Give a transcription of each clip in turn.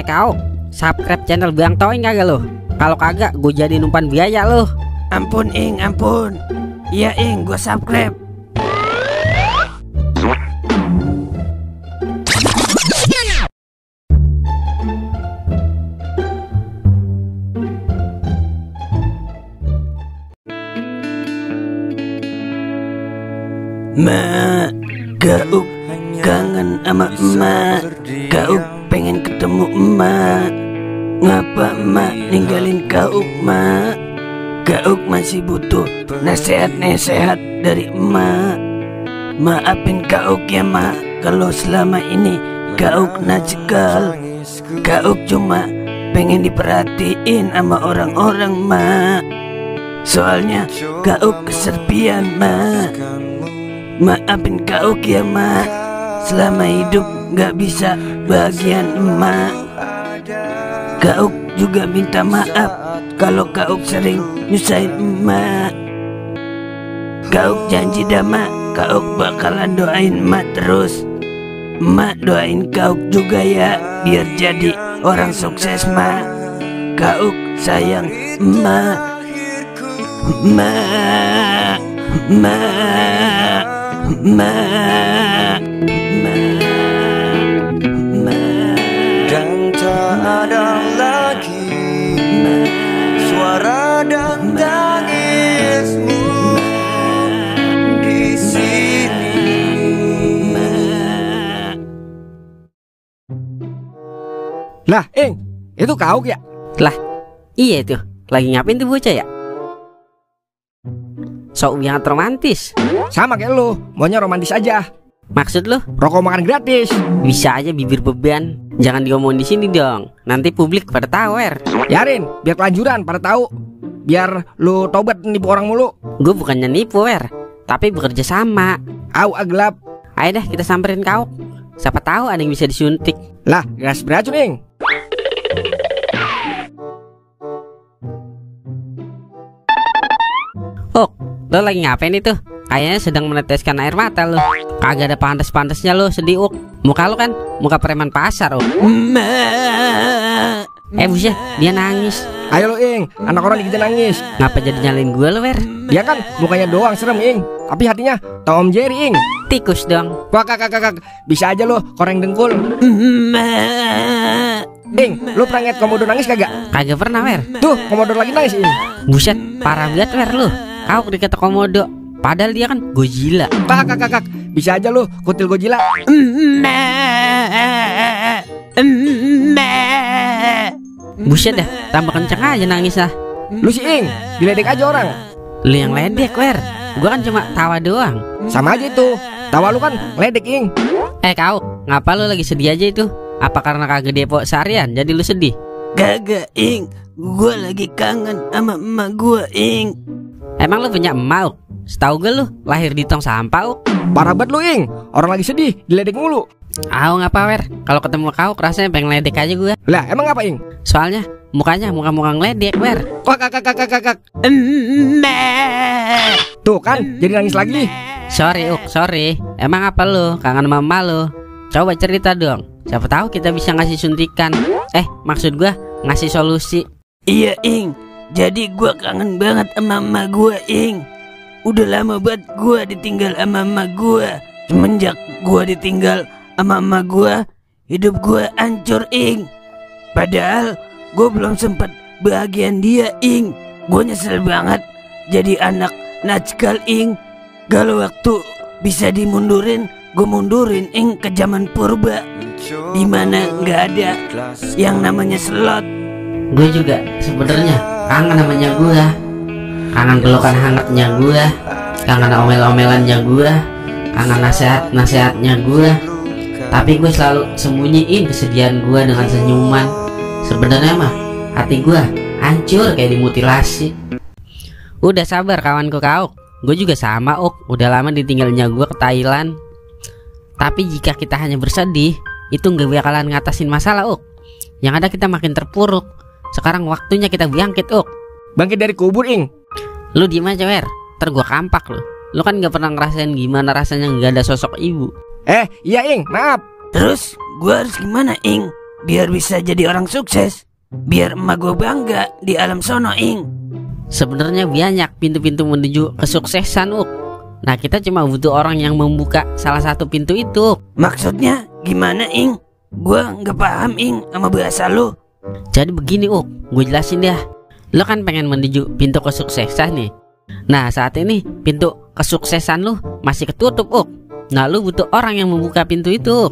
Kau subscribe channel Bang Toing kagak lo? Kalau kagak gue jadi umpan biaya lo. Ampun Ing, ampun. Iya Ing, gue subscribe. Ma, Gauk kangen sama emak. Gauk pengen ketemu emak. Ngapa emak ninggalin Gauk, mak? Gauk masih butuh nasihat-nasihat dari emak. Maafin Gauk ya mak, kalau selama ini Gauk najkal. Gauk cuma pengen diperhatiin sama orang-orang, mak. Soalnya Gauk kesepian, mak. Maafin Gauk ya mak, selama hidup gak bisa bagian emak. Gauk juga minta maaf kalau Gauk sering nyusahin emak. Gauk janji dah mak, Gauk bakalan doain emak terus. Emak doain Gauk juga ya, biar jadi orang sukses mak. Gauk sayang emak. Emak, emak, emak, emak, emak. Dan tak ada lagi suara dan tangismu di sini. Lah, Ing, itu Gauk ya? Lah, iya itu. Lagi ngapain tuh bocah ya? Sok banget romantis. Sama kayak lu, maunya romantis aja. Maksud lu? Rokok makan gratis. Bisa aja bibir beban. Jangan diomongin di sini dong. Nanti publik pada tawer. Yarin, biar kelanjuran pada tahu. Biar lu tobat nipu orang mulu. Gue bukannya nipu wer, tapi bekerja sama. Au aglap. Ayo dah kita samperin kau. Siapa tahu ada yang bisa disuntik. Lah, gas beracun, Ing. Oh, lo lagi ngapain itu? Kayaknya sedang meneteskan air mata lo. Kagak ada pantas-pantasnya lo sedih Uk. Muka lo kan muka preman pasar Uk. Emak. Buset, dia nangis. Ayo lo, Ing, anak orang dikit nangis. Ngapa jadi nyalain gue lo wer? Dia kan mukanya doang serem, Ing, tapi hatinya Tom Jerry, Ing. Tikus dong. Wah, kak, bisa aja lo koreng dengkul. Emak. Ing, lu pernah ngeliat komodo nangis kagak? Kagak pernah wer. Tuh, komodo lagi nangis, Ing. Buset, parah banget wer lo. Kau dikata komodo, padahal dia kan Godzilla. Kak, bisa aja lu kutil Godzilla. Emak. Emak. Buset dah, tambah kenceng aja nangis lah. Lu si Ing, diledek aja orang. Lu yang ledek wer. Gua kan cuma tawa doang. Sama aja itu. Tawa lu kan ledek, Ing. Kau, ngapa lu lagi sedih aja itu? Apa karena kagak depo seharian jadi lu sedih? Kagak Ing, gua lagi kangen sama emak gua Ing. Emang lu punya emak? Setahu gue lu lahir di tong sampah. Parah banget lu, Ing. Orang lagi sedih diledek mulu. Ngapa wer? Kalau ketemu kau rasanya pengen ledek aja gue. Lah, emang apa, Ing? Soalnya mukanya muka-muka ngeledek wer. Kak. Emak. Tuh kan, jadi nangis lagi. Sorry Uk, sorry. Emang apa lu? Kangen mama lu? Coba cerita dong. Siapa tahu kita bisa ngasih suntikan. Maksud gue ngasih solusi. Iya Ing, jadi gua kangen banget sama emak gua Ing. Udah lama banget gua ditinggal sama emak gua. Semenjak gua ditinggal sama emak gua, hidup gua hancur Ing. Padahal gua belum sempat bahagian dia Ing. Gua nyesel banget jadi anak najkal Ing. Kalau waktu bisa dimundurin, gua mundurin Ing ke zaman purba, dimana nggak ada yang namanya slot. Gue juga sebenarnya kangen namanya gue. Kangen pelukan hangatnya gue. Kangen omel-omelannya gue. Kangen nasihat-nasihatnya gue. Tapi gue selalu sembunyiin kesedihan gue dengan senyuman. Sebenarnya mah hati gue hancur kayak dimutilasi. Udah sabar kawanku kau. Gue juga sama Uk. Udah lama ditinggalnya gue ke Thailand. Tapi jika kita hanya bersedih, itu gak bakalan ngatasin masalah Uk. Yang ada kita makin terpuruk. Sekarang waktunya kita bangkit Uk. Bangkit dari kubur, Ing. Lu diem aja wer. Ntar gua kampak lu. Lu kan gak pernah ngerasain gimana rasanya gak ada sosok ibu. Iya, Ing, maaf. Terus gua harus gimana Ing? biar bisa jadi orang sukses. Biar emak gue bangga di alam sono, Ing. Sebenarnya banyak pintu-pintu menuju kesuksesan, Uk. Nah, kita cuma butuh orang yang membuka salah satu pintu itu. Maksudnya gimana, Ing? Gua nggak paham, Ing, sama bahasa lu. Jadi begini, Uk, gue jelasin dah. Lo kan pengen menuju pintu kesuksesan nih. Nah, saat ini pintu kesuksesan lu masih ketutup, Uk. Nah, lu butuh orang yang membuka pintu itu.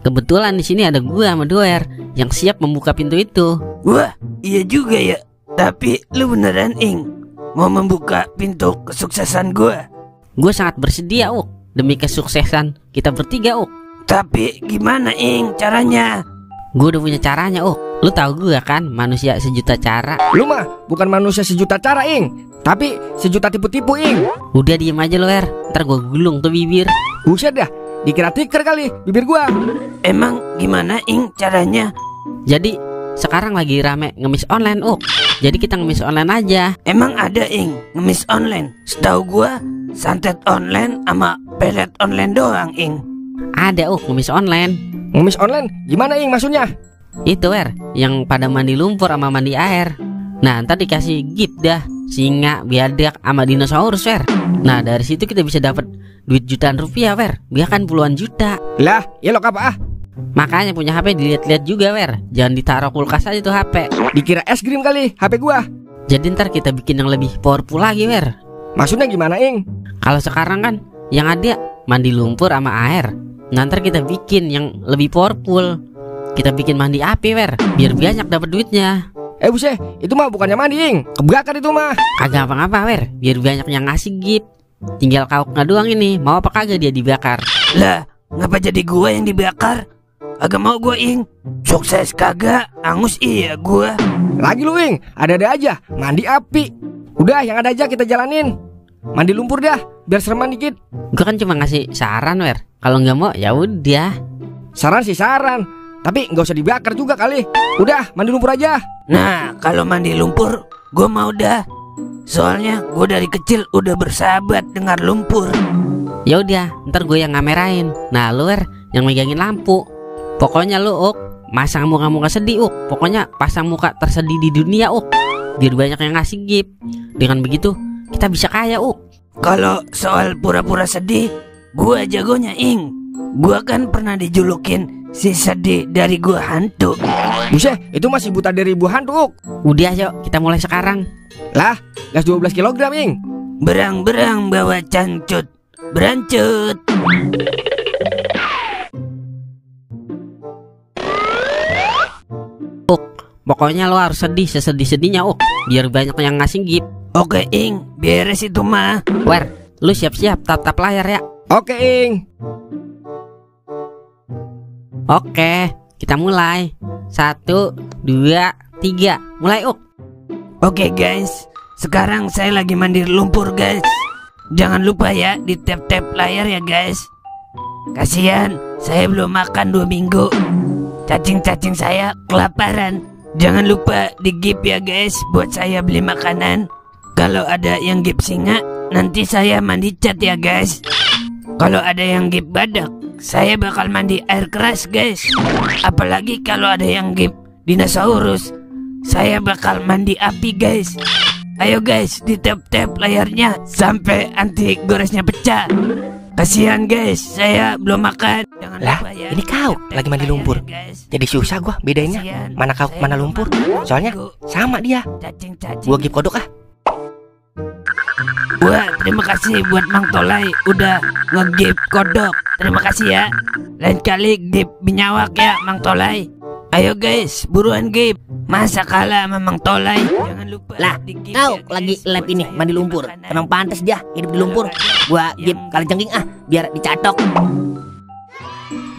Kebetulan di sini ada gua sama Doer yang siap membuka pintu itu. Wah, iya juga ya. Tapi lu beneran, Ing, mau membuka pintu kesuksesan gua? Gue sangat bersedia, Uk, demi kesuksesan kita bertiga, Uk. Tapi gimana, Ing, caranya? Gue udah punya caranya, Uk. Lu tahu gue kan, manusia sejuta cara. Lu mah bukan manusia sejuta cara, Ing, tapi sejuta tipu-tipu, Ing. Udah diem aja lo, Er. Ntar gue gulung tuh bibir. Buset dah, dikira tiker kali bibir gua. Emang gimana, Ing, caranya? Jadi sekarang lagi rame ngemis online, Uk. Jadi kita ngemis online aja. Emang ada, Ing, ngemis online? Setahu gua santet online sama pelet online doang, Ing. Ada, Uk, ngemis online. Ngemis online gimana, Ing, maksudnya? Itu, Er, yang pada mandi lumpur sama mandi air. Nah, ntar dikasih gift dah, singa, biadab, sama dinosaurus, Wer. Nah, dari situ kita bisa dapat duit jutaan rupiah, Wer. Bahkan puluhan juta. Lah, ya lo apa? Makanya punya HP dilihat-lihat juga, Wer. Jangan ditaruh kulkas aja tuh HP. Dikira es krim kali HP gua. Jadi ntar kita bikin yang lebih powerful lagi, Wer. Maksudnya gimana, Ing? Kalau sekarang kan yang ada mandi lumpur sama air. Nah, ntar kita bikin yang lebih powerful. Kita bikin mandi api, Wer. Biar banyak dapat duitnya. Buset, itu mah bukannya mandi, Ing. Kebakar itu mah. Kagak apa-apa, Wer. Biar banyak yang ngasih gift. Tinggal kauknya doang ini. Mau apa kagak dia dibakar? Lah, ngapa jadi gua yang dibakar? Agak mau gua, Ing. Sukses kagak, angus iya gua. Lagi lu, Ing, ada-ada aja mandi api. Udah, yang ada aja kita jalanin. Mandi lumpur dah, biar sereman dikit. Gue kan cuma ngasih saran, Wer. Kalau nggak mau ya udah. Saran sih saran, tapi nggak usah dibakar juga kali. Udah, mandi lumpur aja. Nah, kalau mandi lumpur, gua mau dah. Soalnya gua dari kecil udah bersahabat dengan lumpur. Ya udah, ntar gue yang ngamerain. Nah, lu, Wer, yang megangin lampu. Pokoknya lu, Uk, masang muka-muka sedih, Uk. Pokoknya pasang muka tersedih di dunia, Uk. Biar banyak yang ngasih gift. Dengan begitu kita bisa kaya, Uk. Kalau soal pura-pura sedih, gua jagonya, Ing. Gua kan pernah dijulukin si sedih dari gua hantu. Buset, itu masih buta dari ibu hantu, Uk. Udah, yuk kita mulai sekarang. Lah, gas 12 kg, Ing. Berang-berang bawa cangcut, berancut. Uk, pokoknya lo harus sedih sesedih-sedihnya, Uk. Biar banyak yang ngasih gift. Oke, Ing, beres itu mah. Wer, lu siap-siap tap-tap layar ya. Oke, Ing. Oke, kita mulai. 1, 2, 3. Mulai, Uk. Oke guys, sekarang saya lagi mandi lumpur, guys. Jangan lupa ya di tap-tap layar ya, guys. Kasihan, saya belum makan 2 minggu. Cacing-cacing saya kelaparan. Jangan lupa di gift ya, guys, buat saya beli makanan. Kalau ada yang gift singa, nanti saya mandi cat ya, guys. Kalau ada yang gift badak, saya bakal mandi air keras, guys. Apalagi kalau ada yang gift dinosaurus, saya bakal mandi api, guys. Ayo guys, di tap-tap layarnya sampai anti goresnya pecah. Kasihan guys, saya belum makan. Jangan Lah, lupa ya, ini kau tap-tap lagi mandi layar lumpur. ya, guys. Jadi susah gua bedainnya Kasihan, mana kau saya mana belum lumpur. makan Soalnya 2 minggu. sama dia. Cacing-cacing. Gua gip kodok ah. Wah, terima kasih buat Mang Tolai udah nge-gip kodok. Terima kasih ya. Lain kali gip binyawak ya, Mang Tolai. Ayo guys, buruan gip. Masa kalah sama Mang Tolai. Jangan lupa Lah, di-gip kau ya, guys, lagi live buat ini saya mandi beli lumpur. makanan. Emang pantas dia hidup di lumpur. Gua gip kalajengking ah, biar dicatok.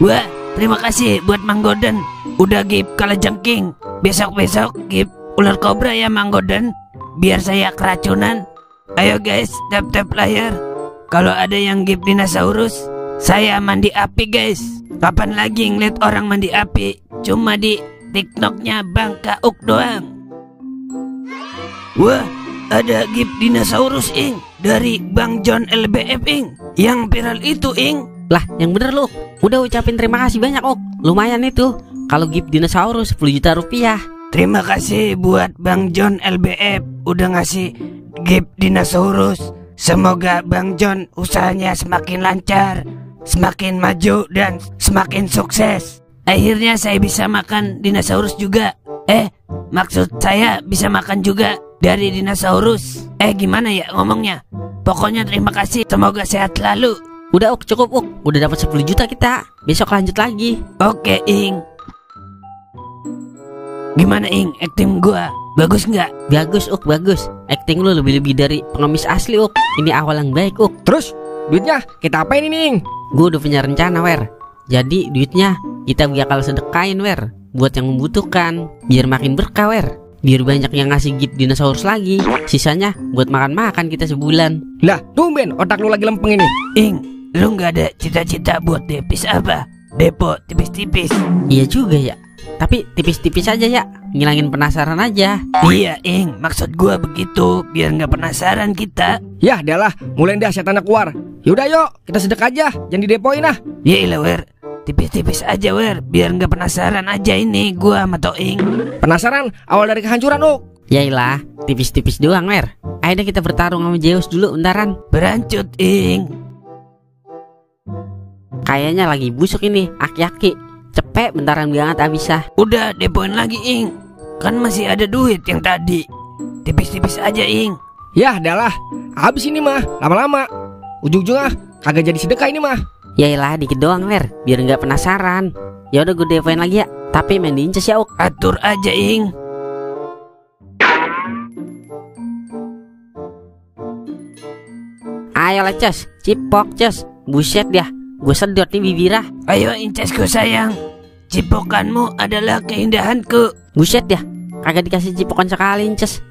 Wah, terima kasih buat Mang Goden udah gip kalajengking. Besok-besok gip ular kobra ya, Mang Goden. Biar saya keracunan. Ayo guys, tap-tap layar. Kalau ada yang gip dinosaurus, saya mandi api guys. Kapan lagi ngeliat orang mandi api? Cuma di TikToknya Bang Kauk doang. Wah, ada gip dinosaurus, Ing. Dari Bang John LBF, Ing. Yang viral itu, Ing. Lah, yang bener lu. Udah ucapin terima kasih banyak, Uk. Lumayan itu. kalau gift dinosaurus 10 juta rupiah. Terima kasih buat Bang John LBF udah ngasih gift dinosaurus. Semoga Bang John usahanya semakin lancar, semakin maju dan semakin sukses. Akhirnya saya bisa makan dinosaurus juga. Maksud saya bisa makan juga dari dinosaurus. Gimana ya ngomongnya? Pokoknya terima kasih, semoga sehat selalu. Udah Uk, cukup Uk, udah dapat 10 juta kita. Besok lanjut lagi. Oke Ing. Gimana Ing, acting gua? Bagus nggak? Bagus Uk, bagus. Acting lu lebih-lebih dari pengemis asli Uk. Ini awal yang baik Uk. Terus duitnya kita apain ini, Ing? Gue udah punya rencana Wer. Jadi duitnya kita bakal sedekain Wer, buat yang membutuhkan. Biar makin berkah Wer. Biar banyak yang ngasih gift dinosaurus lagi. Sisanya buat makan-makan kita sebulan. Lah, tumben otak lu lagi lempeng ini. Ing, lu nggak ada cita-cita buat depis apa? Depo tipis-tipis. Iya juga ya. Tapi tipis-tipis aja ya, ngilangin penasaran aja. Iya Ing, maksud gua begitu, biar nggak penasaran kita. Yah, dah mulai dah setannya keluar. Yaudah yuk, kita sedekah aja, jangan didepoin ah. Yailah Wer, tipis-tipis aja Wer, biar nggak penasaran aja ini gua sama Toing. Penasaran awal dari kehancuran, Uk. Yailah, tipis-tipis doang Wer. Ayo deh kita bertarung sama Zeus dulu bentaran. Berancut Ing. Kayaknya lagi busuk ini, aki-aki. Cepet bentaran banget abisah. Udah depoin lagi Ing, kan masih ada duit yang tadi. Tipis-tipis aja Ing. Yah, dah habis ini mah, lama-lama ujung-ujungnya kagak jadi sedekah ini mah. Yailah dikit doang Wer, biar nggak penasaran. Ya udah gue depoin lagi ya, tapi main di inces ya Uk. Atur aja Ing. Ayolah Ces, cipok Ces. Buset dah, gue sedot nih bibirah. Ayo incesku sayang, cipokanmu adalah keindahanku. Buset dah, kagak dikasih cipokan sekali Ces.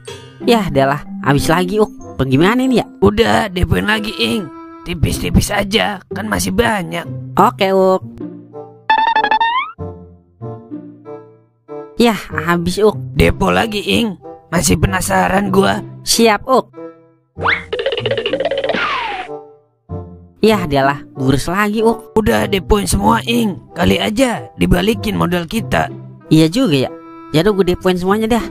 Yah dah lah, habis lagi Uk. Bagaimana ini ya? Udah depoin lagi Ing, tipis-tipis aja, kan masih banyak. Oke Uk. Yah, habis Uk. Depo lagi Ing, masih penasaran gua. Siap Uk. Yah dia lah, burus lagi Uk. Udah depoin semua Ing, kali aja dibalikin modal kita. Iya juga ya. Jadi gue depoin semuanya dah.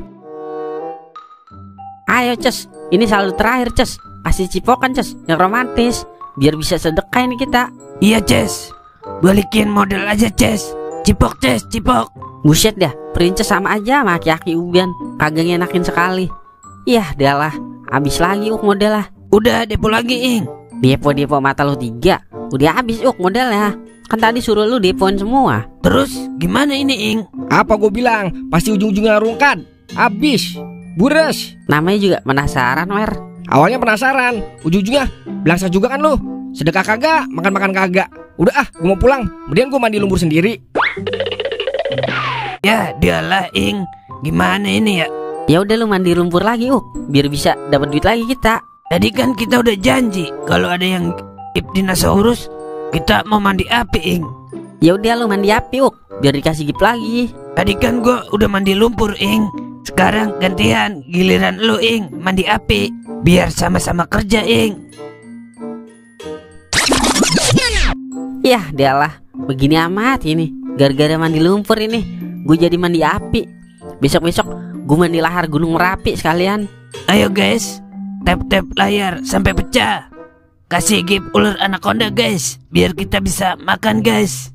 Ayo Ces, ini saldo terakhir Ces. Kasih cipokan Ces, yang romantis, biar bisa sedekah ini kita. Iya Ces, balikin modal aja Ces. Cipok Ces, cipok. Buset dah, Princess sama aja sama aki-aki uban. Kagak ngenakin sekali. Yah dia lah, habis lagi Uk modal lah. Udah depo lagi Ing. Depo mata lu 3. Udah habis Uk modalnya. Kan tadi suruh lu depoin semua. Terus gimana ini Ing? Apa gue bilang, pasti ujung-ujungnya rungkat. Habis, bures. Namanya juga penasaran Wer. Awalnya penasaran, ujung-ujungnya belangsa juga kan lu. Sedekah kagak, makan-makan kagak. Udah ah, gue mau pulang. Kemudian gue mandi lumpur sendiri. Ya dialah Ing, gimana ini ya? Ya udah lu mandi lumpur lagi Uk, biar bisa dapat duit lagi kita. Tadi kan kita udah janji kalau ada yang gift dinosaurus kita mau mandi api Ing. Ya udah lu mandi api Uk, biar dikasih gift lagi. Tadi kan gua udah mandi lumpur Ing. Sekarang gantian giliran lu Ing mandi api. Biar sama-sama kerja Ing. Yah dialah, begini amat ini. Gara-gara mandi lumpur ini, gue jadi mandi api. Besok-besok gue mandi lahar Gunung Merapi sekalian. Ayo guys, tap-tap layar sampai pecah. Kasih gift ular anaconda guys, biar kita bisa makan guys.